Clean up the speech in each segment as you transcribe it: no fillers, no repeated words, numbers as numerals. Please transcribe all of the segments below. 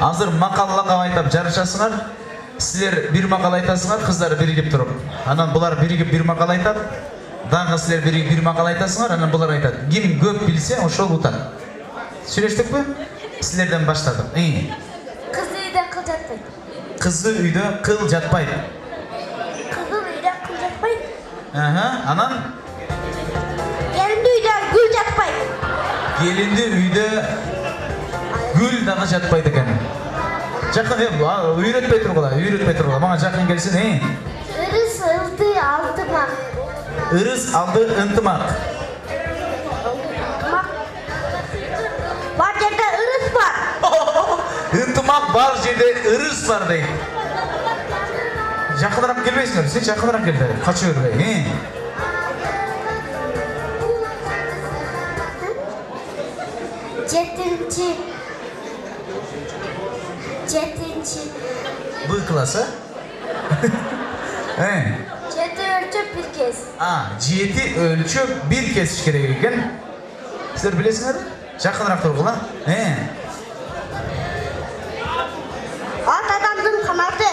Азыр макаллага айтып жарышасыңар. Силер бир макал айтасыңар, кыздар биригип туруп. Анан булар биригип бир макал айтат. Дагы силер биригип бир макал айтасыңар, анан булар айтат. Ким көп билсе, ошол утат. Сүйлөштүкпү? Силерден баштадым. Кызы үйдө кыл жатпайт. Кызы үйдө кыл жатпайт. Кызы үйдө кыл жатпайт. Анан Келинди үйдө гүл жатпайт. келинди үйдө гүл дагы жатпайт экен. Жакын үйрөтпөй тургула. Мага жакын келсин. Ырыс алды алтымак. Ырыс алды ынтымак. Бар жерде ырыс бар. Ынтымак бар жерде ырыс бар дейт. Жакыныраак келбейсиңер? Сен жакыныраак кел. Кача бербей. Жетинчи. Б классы? Жети өлчөп бир кез. Жети өлчөп бир кесиш керек экен. Силер билесиңерби? Жакыныраак тургула. Ат адамдын канаты.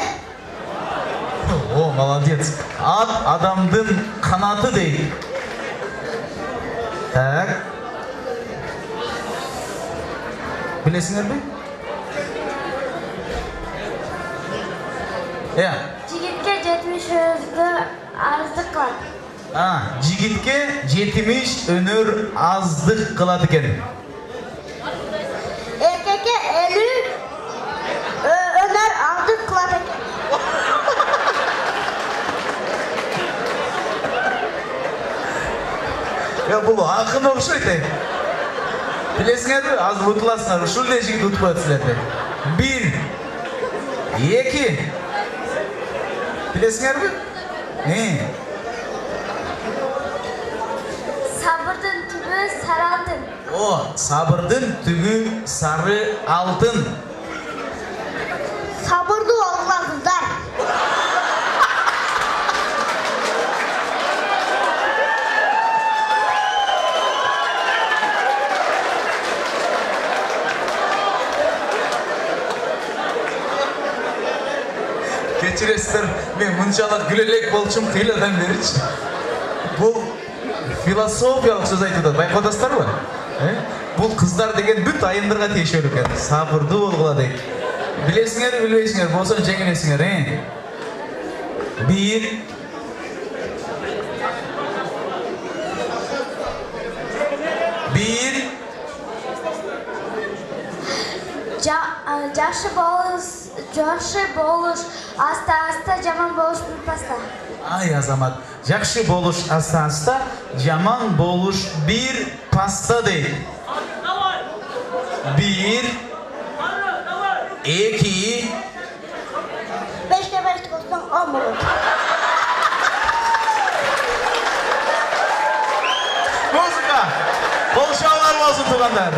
О, молодец. Ат адамдын канаты дейт. Так. Билесиңерби? Жигитке 70 өнөр аздык кылат. Жигитке 70 өнөр аздык кылат экен. Эркекке 50 өнөр аздык кылат экен. Бул акын окшойт. Билесиңерби? Азыр утуласыңар. Ушул эле жигит утуп коет силерди. 1 2 Билесиңерби? Сабырдын түбү сары алтын. Сабырдын түбү сары алтын. Сабырдуу болгула кыздар. Кечиресиздер, мен мынчалык күлөлек болчум кыйладан беричи. Бул философиялык сөз айтып атат, байкадасыздарбы? Бул кыздар деген бүт айымдырга тиешелүү экен. Сабырдуу болгула дейт. Билесиңер, билбейсиңер, болсо жеңилесиңер, 1 1 Жакшы болуш аста-аста, жаман болуш бир паста. Ай азамат, жакшы болуш аста-аста, жаман болуш бир паста дейт. 1 2 5'te 5 olsun 10 bolot. Muzika! Bol şovlar olsun tuğanlar.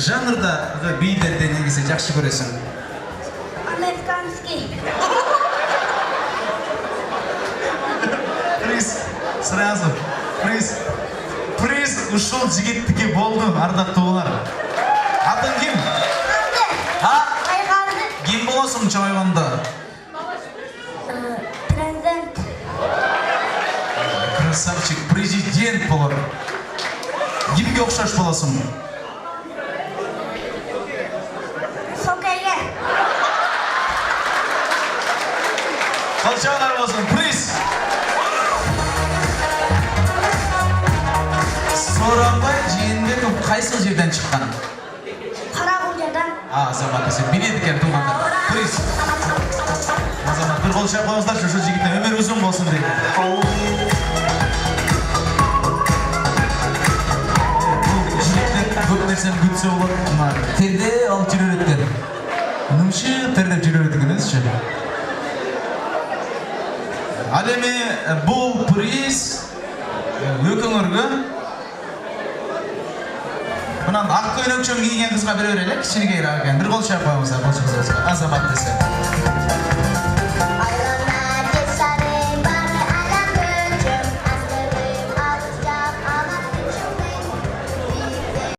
Жанрда бийлерди негизи жакшы көрөсүң? Американский. Сразу. Приз ушул жигиттики болду, ардактуулар. Атың ким? Айгарды. Ким болосуң чоңойгондо? Президент. Красавчик, президент болор. Кимге окшош болосуң? Kolçalar olsun, please. Soranbay Jeenbekov qaysi жерден чыккан? Карагулжадан. Азамат, сен билет экен туугандар. Please. Азамат, бир кол чап коюңуздарчы, ошол жигиттин өмүрү узун болсун дейт. Бул жигиттер көп нерсени күтсө болот. Терде алып жүрөт экен. нымшыктыр деп жүрө бердигиңизчи. Ал эми бул приз экөөңөргө мынан ак көйлөкчөн кийген кызга бере берели, кичинекейраак экен. Бир кол чап коебуз, болчу кызыбызга. Азамат десе.